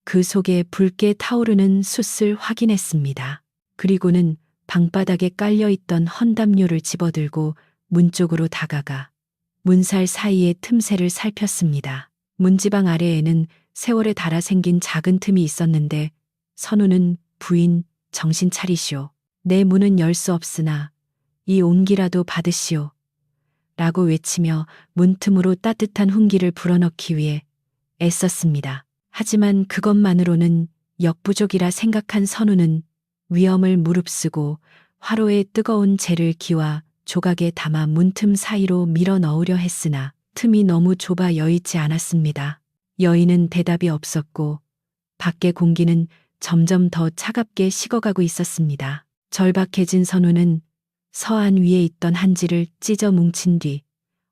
그 속에 붉게 타오르는 숯을 확인했습니다. 그리고는 방바닥에 깔려있던 헌담요를 집어들고 문 쪽으로 다가가 문살 사이의 틈새를 살폈습니다. 문지방 아래에는 세월에 닳아 생긴 작은 틈이 있었는데 선우는 부인, 정신 차리시오. 내 문은 열 수 없으나 이 온기라도 받으시오. 라고 외치며 문틈으로 따뜻한 훈기를 불어넣기 위해 애썼습니다. 하지만 그것만으로는 역부족이라 생각한 선우는 위험을 무릅쓰고 화로에 뜨거운 재를 기와 조각에 담아 문틈 사이로 밀어 넣으려 했으나 틈이 너무 좁아 여의치 않았습니다. 여인은 대답이 없었고 밖의 공기는 점점 더 차갑게 식어가고 있었습니다. 절박해진 선우는 서안 위에 있던 한지를 찢어 뭉친 뒤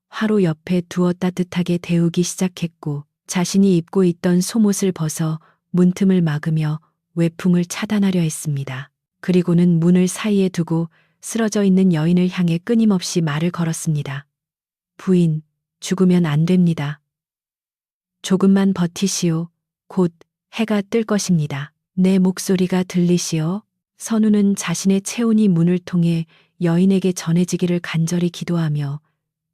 화로 옆에 두어 따뜻하게 데우기 시작했고 자신이 입고 있던 속옷을 벗어 문틈을 막으며 외풍을 차단하려 했습니다. 그리고는 문을 사이에 두고 쓰러져 있는 여인을 향해 끊임없이 말을 걸었습니다. 부인, 죽으면 안 됩니다. 조금만 버티시오. 곧 해가 뜰 것입니다. 내 목소리가 들리시오? 선우는 자신의 체온이 문을 통해 여인에게 전해지기를 간절히 기도하며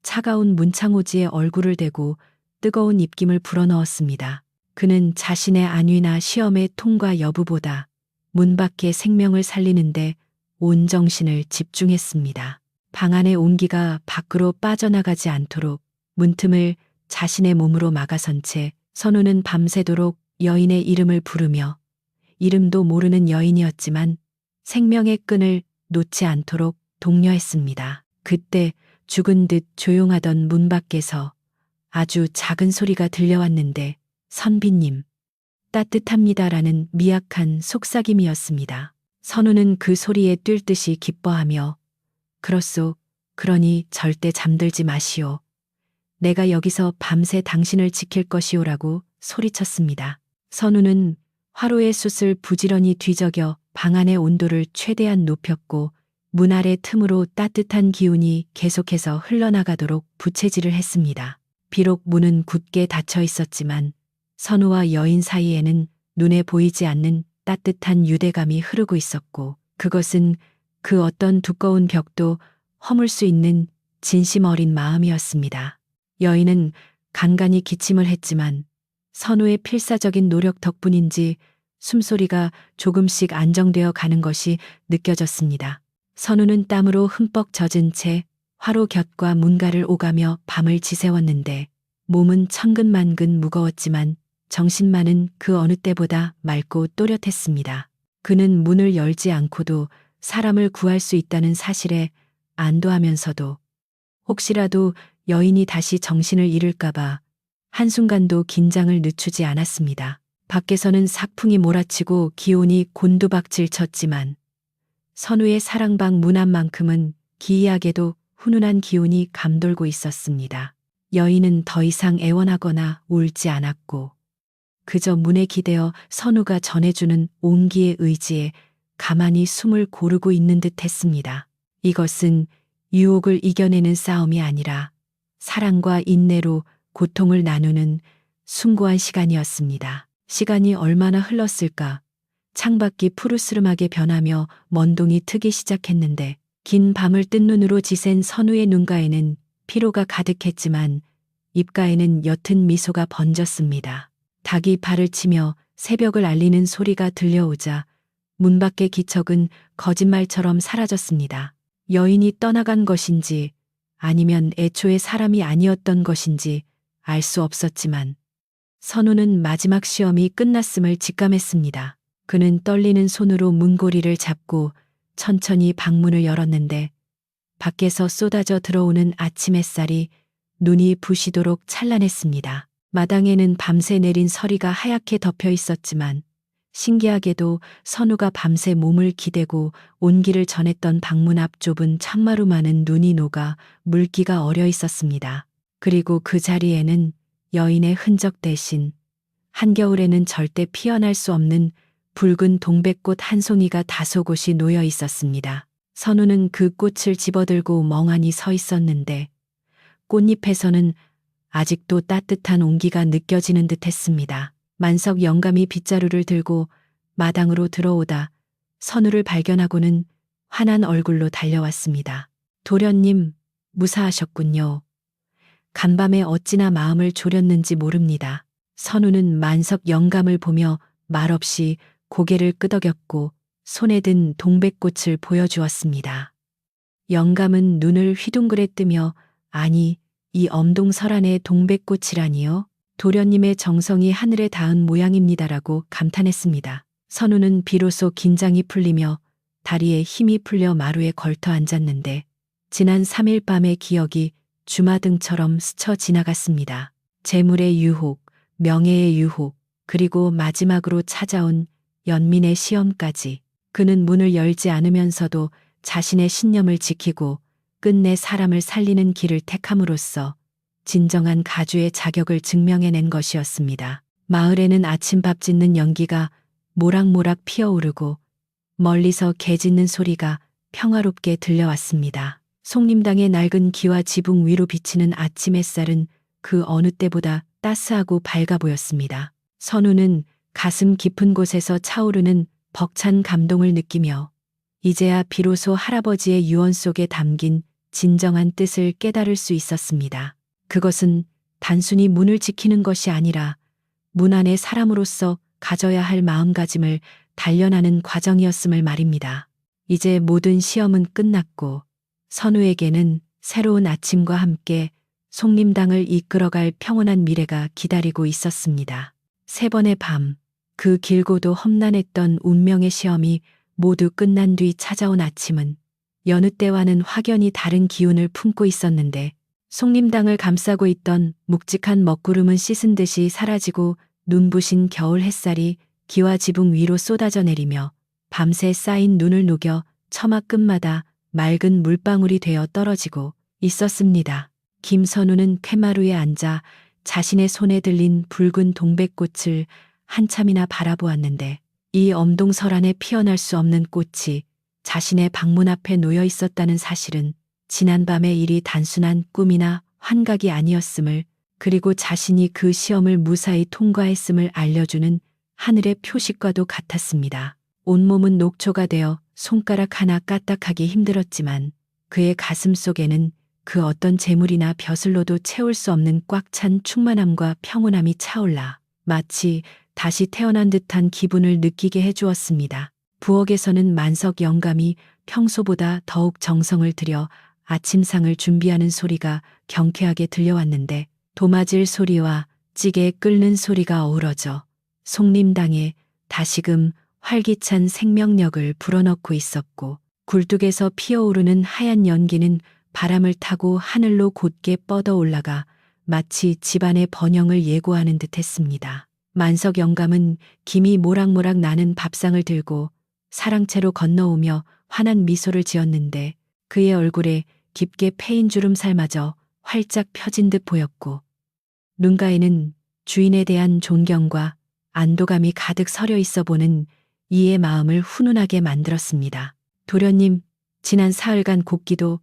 차가운 문창호지에 얼굴을 대고 뜨거운 입김을 불어넣었습니다. 그는 자신의 안위나 시험의 통과 여부보다 문 밖의 생명을 살리는데 온 정신을 집중했습니다. 방 안의 온기가 밖으로 빠져나가지 않도록 문틈을 자신의 몸으로 막아선 채 선우는 밤새도록 여인의 이름을 부르며 이름도 모르는 여인이었지만 생명의 끈을 놓지 않도록 독려했습니다. 그때 죽은 듯 조용하던 문 밖에서 아주 작은 소리가 들려왔는데 선비님, 따뜻합니다라는 미약한 속삭임이었습니다. 선우는 그 소리에 뛸 듯이 기뻐하며 그렇소, 그러니 절대 잠들지 마시오. 내가 여기서 밤새 당신을 지킬 것이오라고 소리쳤습니다. 선우는 화로의 숯을 부지런히 뒤적여 방 안의 온도를 최대한 높였고 문 아래 틈으로 따뜻한 기운이 계속해서 흘러나가도록 부채질을 했습니다. 비록 문은 굳게 닫혀 있었지만 선우와 여인 사이에는 눈에 보이지 않는 따뜻한 유대감이 흐르고 있었고 그것은 그 어떤 두꺼운 벽도 허물 수 있는 진심 어린 마음이었습니다. 여인은 간간히 기침을 했지만 선우의 필사적인 노력 덕분인지 숨소리가 조금씩 안정되어 가는 것이 느껴졌습니다. 선우는 땀으로 흠뻑 젖은 채 화로 곁과 문가를 오가며 밤을 지새웠는데 몸은 천근만근 무거웠지만 정신만은 그 어느 때보다 맑고 또렷했습니다. 그는 문을 열지 않고도 사람을 구할 수 있다는 사실에 안도하면서도 혹시라도 여인이 다시 정신을 잃을까봐 한순간도 긴장을 늦추지 않았습니다. 밖에서는 삭풍이 몰아치고 기온이 곤두박질 쳤지만 선우의 사랑방 문 앞만큼은 기이하게도 훈훈한 기운이 감돌고 있었습니다. 여인은 더 이상 애원하거나 울지 않았고 그저 문에 기대어 선우가 전해주는 온기의 의지에 가만히 숨을 고르고 있는 듯 했습니다. 이것은 유혹을 이겨내는 싸움이 아니라 사랑과 인내로 고통을 나누는 숭고한 시간이었습니다. 시간이 얼마나 흘렀을까? 창밖이 푸르스름하게 변하며 먼동이 트기 시작했는데 긴 밤을 뜬 눈으로 지샌 선우의 눈가에는 피로가 가득했지만 입가에는 옅은 미소가 번졌습니다. 닭이 발을 치며 새벽을 알리는 소리가 들려오자 문 밖의 기척은 거짓말처럼 사라졌습니다. 여인이 떠나간 것인지 아니면 애초에 사람이 아니었던 것인지 알 수 없었지만 선우는 마지막 시험이 끝났음을 직감했습니다. 그는 떨리는 손으로 문고리를 잡고 천천히 방문을 열었는데 밖에서 쏟아져 들어오는 아침 햇살이 눈이 부시도록 찬란했습니다. 마당에는 밤새 내린 서리가 하얗게 덮여 있었지만 신기하게도 선우가 밤새 몸을 기대고 온기를 전했던 방문 앞 좁은 창마루만은 눈이 녹아 물기가 어려 있었습니다. 그리고 그 자리에는 여인의 흔적 대신 한겨울에는 절대 피어날 수 없는 붉은 동백꽃 한 송이가 다소곳이 놓여 있었습니다. 선우는 그 꽃을 집어들고 멍하니 서 있었는데 꽃잎에서는 아직도 따뜻한 온기가 느껴지는 듯 했습니다. 만석 영감이 빗자루를 들고 마당으로 들어오다 선우를 발견하고는 환한 얼굴로 달려왔습니다. 도련님, 무사하셨군요. 간밤에 어찌나 마음을 졸였는지 모릅니다. 선우는 만석 영감을 보며 말없이 고개를 끄덕였고 손에 든 동백꽃을 보여주었습니다. 영감은 눈을 휘둥그레 뜨며 아니, 이 엄동설안의 동백꽃이라니요? 도련님의 정성이 하늘에 닿은 모양입니다라고 감탄했습니다. 선우는 비로소 긴장이 풀리며 다리에 힘이 풀려 마루에 걸터 앉았는데 지난 3일 밤의 기억이 주마등처럼 스쳐 지나갔습니다. 재물의 유혹, 명예의 유혹, 그리고 마지막으로 찾아온 연민의 시험까지. 그는 문을 열지 않으면서도 자신의 신념을 지키고 끝내 사람을 살리는 길을 택함으로써 진정한 가주의 자격을 증명해낸 것이었습니다. 마을에는 아침밥 짓는 연기가 모락모락 피어오르고 멀리서 개 짖는 소리가 평화롭게 들려왔습니다. 송림당의 낡은 기와 지붕 위로 비치는 아침 햇살은 그 어느 때보다 따스하고 밝아 보였습니다. 선우는 가슴 깊은 곳에서 차오르는 벅찬 감동을 느끼며 이제야 비로소 할아버지의 유언 속에 담긴 진정한 뜻을 깨달을 수 있었습니다. 그것은 단순히 문을 지키는 것이 아니라 문 안의 사람으로서 가져야 할 마음가짐을 단련하는 과정이었음을 말입니다. 이제 모든 시험은 끝났고 선우에게는 새로운 아침과 함께 송림당을 이끌어갈 평온한 미래가 기다리고 있었습니다. 3번의 밤, 그 길고도 험난했던 운명의 시험이 모두 끝난 뒤 찾아온 아침은 여느 때와는 확연히 다른 기운을 품고 있었는데 송림당을 감싸고 있던 묵직한 먹구름은 씻은 듯이 사라지고 눈부신 겨울 햇살이 기와 지붕 위로 쏟아져 내리며 밤새 쌓인 눈을 녹여 처마 끝마다 맑은 물방울이 되어 떨어지고 있었습니다. 김선우는 푯마루에 앉아 자신의 손에 들린 붉은 동백꽃을 한참이나 바라보았는데 이 엄동설안에 피어날 수 없는 꽃이 자신의 방문 앞에 놓여 있었다는 사실은 지난밤의 일이 단순한 꿈이나 환각이 아니었음을, 그리고 자신이 그 시험을 무사히 통과했음을 알려주는 하늘의 표식과도 같았습니다. 온몸은 녹초가 되어 손가락 하나 까딱하기 힘들었지만 그의 가슴 속에는 그 어떤 재물이나 벼슬로도 채울 수 없는 꽉 찬 충만함과 평온함이 차올라 마치 다시 태어난 듯한 기분을 느끼게 해주었습니다. 부엌에서는 만석 영감이 평소보다 더욱 정성을 들여 아침상을 준비하는 소리가 경쾌하게 들려왔는데 도마질 소리와 찌개 끓는 소리가 어우러져 송림당에 다시금 활기찬 생명력을 불어넣고 있었고, 굴뚝에서 피어오르는 하얀 연기는 바람을 타고 하늘로 곧게 뻗어 올라가 마치 집안의 번영을 예고하는 듯했습니다. 만석 영감은 김이 모락모락 나는 밥상을 들고 사랑채로 건너오며 환한 미소를 지었는데, 그의 얼굴에 깊게 패인 주름살마저 활짝 펴진 듯 보였고, 눈가에는 주인에 대한 존경과 안도감이 가득 서려 있어 보는 이의 마음을 훈훈하게 만들었습니다. 도련님, 지난 사흘간 곡기도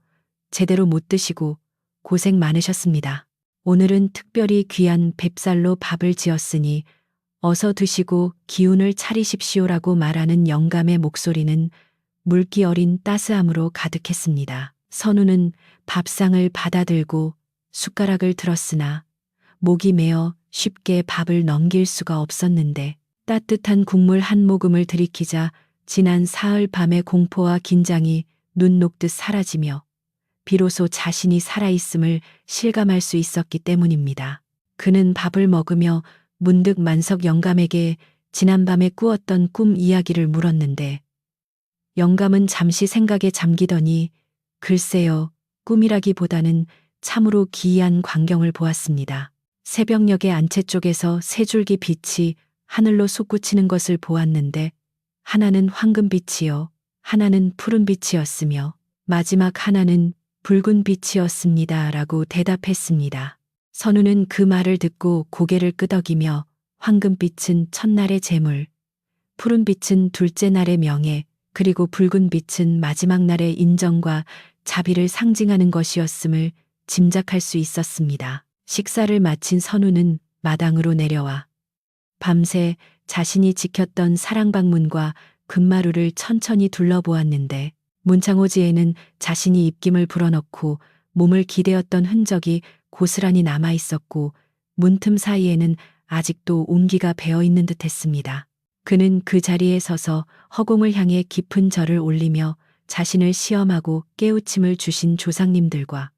제대로 못 드시고 고생 많으셨습니다. 오늘은 특별히 귀한 뵙살로 밥을 지었으니 어서 드시고 기운을 차리십시오라고 말하는 영감의 목소리는 물기 어린 따스함으로 가득했습니다. 선우는 밥상을 받아들고 숟가락을 들었으나 목이 메어 쉽게 밥을 넘길 수가 없었는데, 따뜻한 국물 한 모금을 들이키자 지난 사흘 밤의 공포와 긴장이 눈 녹듯 사라지며 비로소 자신이 살아있음을 실감할 수 있었기 때문입니다. 그는 밥을 먹으며 문득 만석 영감에게 지난밤에 꾸었던 꿈 이야기를 물었는데, 영감은 잠시 생각에 잠기더니 글쎄요, 꿈이라기보다는 참으로 기이한 광경을 보았습니다. 새벽녘의 안채 쪽에서 세 줄기 빛이 하늘로 솟구치는 것을 보았는데, 하나는 황금빛이요, 하나는 푸른빛이었으며 마지막 하나는 붉은 빛이었습니다. 라고 대답했습니다. 선우는 그 말을 듣고 고개를 끄덕이며 황금빛은 첫날의 재물, 푸른빛은 둘째 날의 명예, 그리고 붉은 빛은 마지막 날의 인정과 자비를 상징하는 것이었음을 짐작할 수 있었습니다. 식사를 마친 선우는 마당으로 내려와 밤새 자신이 지켰던 사랑방문과 금마루를 천천히 둘러보았는데, 문창호지에는 자신이 입김을 불어넣고 몸을 기대었던 흔적이 고스란히 남아 있었고, 문틈 사이에는 아직도 온기가 배어 있는 듯했습니다. 그는 그 자리에 서서 허공을 향해 깊은 절을 올리며 자신을 시험하고 깨우침을 주신 조상님들과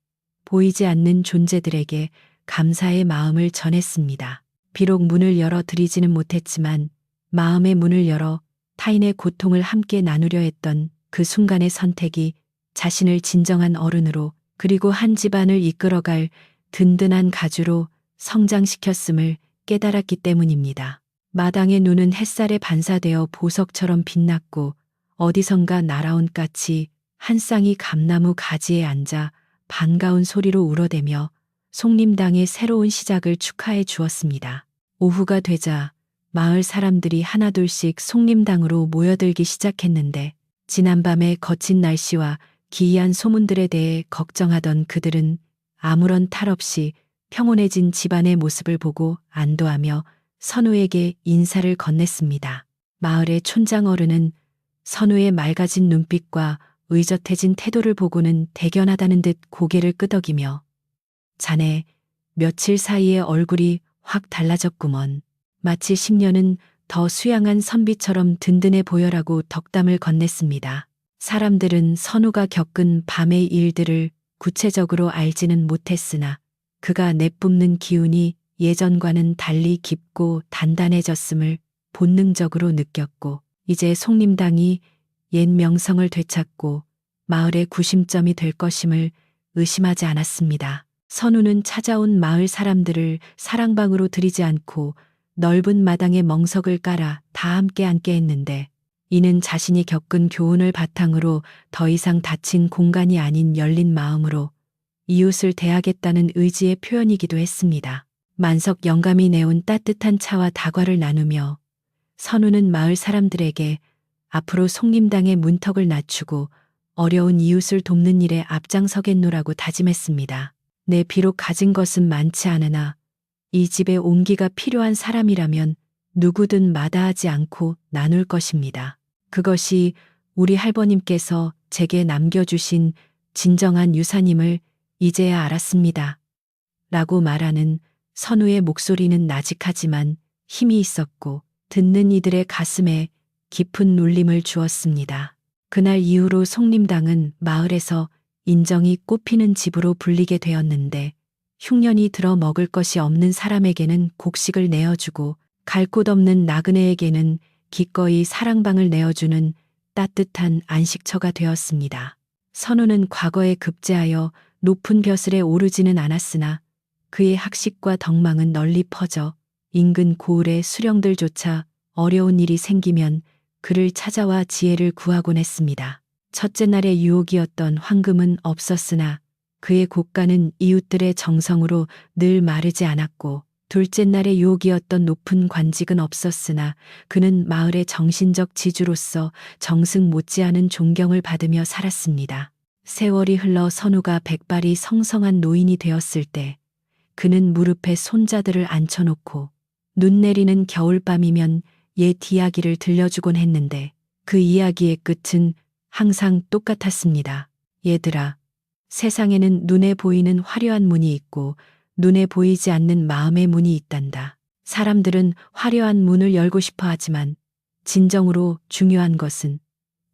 보이지 않는 존재들에게 감사의 마음을 전했습니다. 비록 문을 열어 드리지는 못했지만 마음의 문을 열어 타인의 고통을 함께 나누려 했던 그 순간의 선택이 자신을 진정한 어른으로, 그리고 한 집안을 이끌어갈 든든한 가주로 성장시켰음을 깨달았기 때문입니다. 마당의 눈은 햇살에 반사되어 보석처럼 빛났고, 어디선가 날아온 까치 한 쌍이 감나무 가지에 앉아 반가운 소리로 울어대며 송림당의 새로운 시작을 축하해 주었습니다. 오후가 되자 마을 사람들이 하나둘씩 송림당으로 모여들기 시작했는데, 지난밤의 거친 날씨와 기이한 소문들에 대해 걱정하던 그들은 아무런 탈 없이 평온해진 집안의 모습을 보고 안도하며 선우에게 인사를 건넸습니다. 마을의 촌장 어른은 선우의 맑아진 눈빛과 의젓해진 태도를 보고는 대견하다는 듯 고개를 끄덕이며, 자네 며칠 사이에 얼굴이 확 달라졌구먼. 마치 10년은 더 수양한 선비처럼 든든해 보여라고 덕담을 건넸습니다. 사람들은 선우가 겪은 밤의 일들을 구체적으로 알지는 못했으나 그가 내뿜는 기운이 예전과는 달리 깊고 단단해졌음을 본능적으로 느꼈고, 이제 송림당이 옛 명성을 되찾고 마을의 구심점이 될 것임을 의심하지 않았습니다. 선우는 찾아온 마을 사람들을 사랑방으로 들이지 않고 넓은 마당에 멍석을 깔아 다 함께 앉게 했는데, 이는 자신이 겪은 교훈을 바탕으로 더 이상 닫힌 공간이 아닌 열린 마음으로 이웃을 대하겠다는 의지의 표현이기도 했습니다. 만석 영감이 내온 따뜻한 차와 다과를 나누며 선우는 마을 사람들에게 앞으로 송림당의 문턱을 낮추고 어려운 이웃을 돕는 일에 앞장서겠노라고 다짐했습니다. 내 비록 가진 것은 많지 않으나 이 집에 온기가 필요한 사람이라면 누구든 마다하지 않고 나눌 것입니다. 그것이 우리 할머님께서 제게 남겨주신 진정한 유산임을 이제야 알았습니다. 라고 말하는 선우의 목소리는 나직하지만 힘이 있었고, 듣는 이들의 가슴에 깊은 울림을 주었습니다. 그날 이후로 송림당은 마을에서 인정이 꽃피는 집으로 불리게 되었는데, 흉년이 들어 먹을 것이 없는 사람에게는 곡식을 내어주고 갈 곳 없는 나그네에게는 기꺼이 사랑방을 내어주는 따뜻한 안식처가 되었습니다. 선우는 과거에 급제하여 높은 벼슬에 오르지는 않았으나 그의 학식과 덕망은 널리 퍼져 인근 고을의 수령들조차 어려운 일이 생기면 그를 찾아와 지혜를 구하곤 했습니다. 첫째 날의 유혹이었던 황금은 없었으나 그의 고가는 이웃들의 정성으로 늘 마르지 않았고, 둘째 날의 유혹이었던 높은 관직은 없었으나 그는 마을의 정신적 지주로서 정승 못지않은 존경을 받으며 살았습니다. 세월이 흘러 선우가 백발이 성성한 노인이 되었을 때 그는 무릎에 손자들을 앉혀놓고 눈 내리는 겨울밤이면 옛 이야기를 들려주곤 했는데 그 이야기의 끝은 항상 똑같았습니다. 얘들아, 세상에는 눈에 보이는 화려한 문이 있고 눈에 보이지 않는 마음의 문이 있단다. 사람들은 화려한 문을 열고 싶어 하지만 진정으로 중요한 것은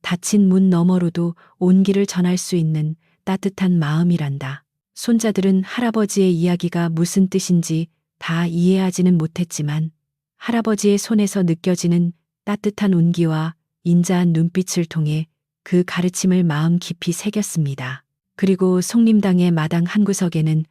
닫힌 문 너머로도 온기를 전할 수 있는 따뜻한 마음이란다. 손자들은 할아버지의 이야기가 무슨 뜻인지 다 이해하지는 못했지만 할아버지의 손에서 느껴지는 따뜻한 온기와 인자한 눈빛을 통해 그 가르침을 마음 깊이 새겼습니다. 그리고 송림당의 마당 한구석에는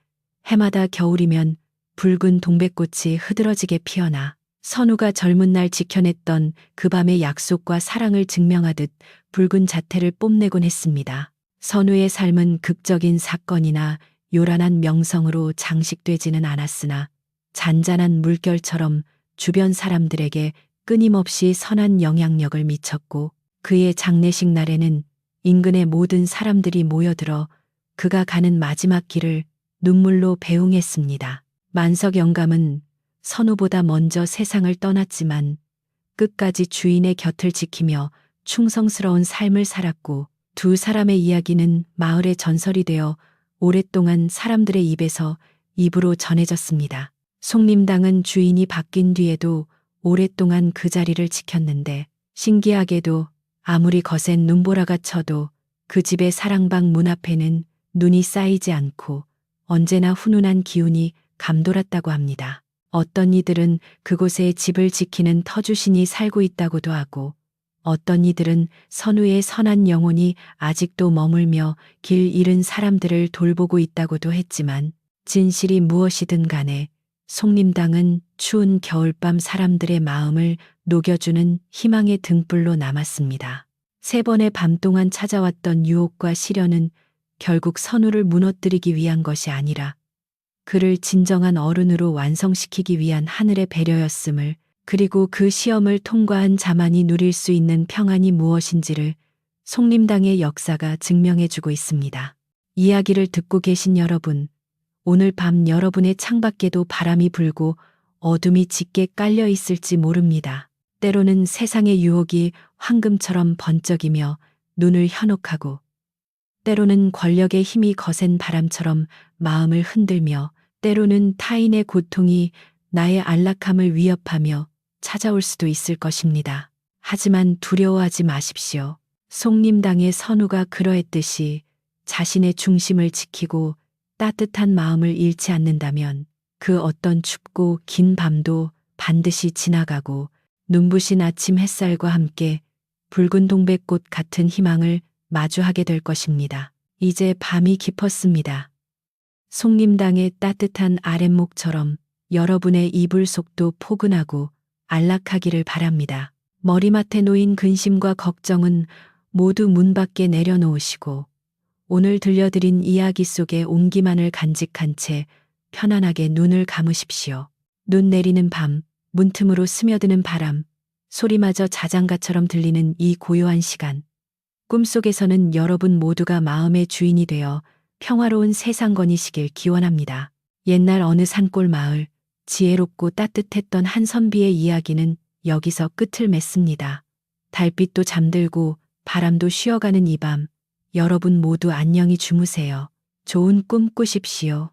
해마다 겨울이면 붉은 동백꽃이 흐드러지게 피어나 선우가 젊은 날 지켜냈던 그 밤의 약속과 사랑을 증명하듯 붉은 자태를 뽐내곤 했습니다. 선우의 삶은 극적인 사건이나 요란한 명성으로 장식되지는 않았으나 잔잔한 물결처럼 주변 사람들에게 끊임없이 선한 영향력을 미쳤고, 그의 장례식 날에는 인근의 모든 사람들이 모여들어 그가 가는 마지막 길을 눈물로 배웅했습니다. 만석 영감은 선우보다 먼저 세상을 떠났지만 끝까지 주인의 곁을 지키며 충성스러운 삶을 살았고, 두 사람의 이야기는 마을의 전설이 되어 오랫동안 사람들의 입에서 입으로 전해졌습니다. 송림당은 주인이 바뀐 뒤에도 오랫동안 그 자리를 지켰는데, 신기하게도 아무리 거센 눈보라가 쳐도 그 집의 사랑방 문 앞에는 눈이 쌓이지 않고 언제나 훈훈한 기운이 감돌았다고 합니다. 어떤 이들은 그곳에 집을 지키는 터주신이 살고 있다고도 하고, 어떤 이들은 선우의 선한 영혼이 아직도 머물며 길 잃은 사람들을 돌보고 있다고도 했지만, 진실이 무엇이든 간에 송림당은 추운 겨울밤 사람들의 마음을 녹여주는 희망의 등불로 남았습니다. 세 번의 밤 동안 찾아왔던 유혹과 시련은 결국 선우를 무너뜨리기 위한 것이 아니라 그를 진정한 어른으로 완성시키기 위한 하늘의 배려였음을, 그리고 그 시험을 통과한 자만이 누릴 수 있는 평안이 무엇인지를 송림당의 역사가 증명해주고 있습니다. 이야기를 듣고 계신 여러분, 오늘 밤 여러분의 창밖에도 바람이 불고 어둠이 짙게 깔려 있을지 모릅니다. 때로는 세상의 유혹이 황금처럼 번쩍이며 눈을 현혹하고, 때로는 권력의 힘이 거센 바람처럼 마음을 흔들며, 때로는 타인의 고통이 나의 안락함을 위협하며 찾아올 수도 있을 것입니다. 하지만 두려워하지 마십시오. 송림당의 선우가 그러했듯이 자신의 중심을 지키고 따뜻한 마음을 잃지 않는다면 그 어떤 춥고 긴 밤도 반드시 지나가고 눈부신 아침 햇살과 함께 붉은 동백꽃 같은 희망을 마주하게 될 것입니다. 이제 밤이 깊었습니다. 송림당의 따뜻한 아랫목처럼 여러분의 이불 속도 포근하고 안락하기를 바랍니다. 머리맡에 놓인 근심과 걱정은 모두 문 밖에 내려놓으시고 오늘 들려드린 이야기 속의 온기만을 간직한 채 편안하게 눈을 감으십시오. 눈 내리는 밤, 문틈으로 스며드는 바람, 소리마저 자장가처럼 들리는 이 고요한 시간. 꿈속에서는 여러분 모두가 마음의 주인이 되어 평화로운 세상 거니시길 기원합니다. 옛날 어느 산골 마을, 지혜롭고 따뜻했던 한 선비의 이야기는 여기서 끝을 맺습니다. 달빛도 잠들고 바람도 쉬어가는 이 밤, 여러분 모두 안녕히 주무세요. 좋은 꿈 꾸십시오.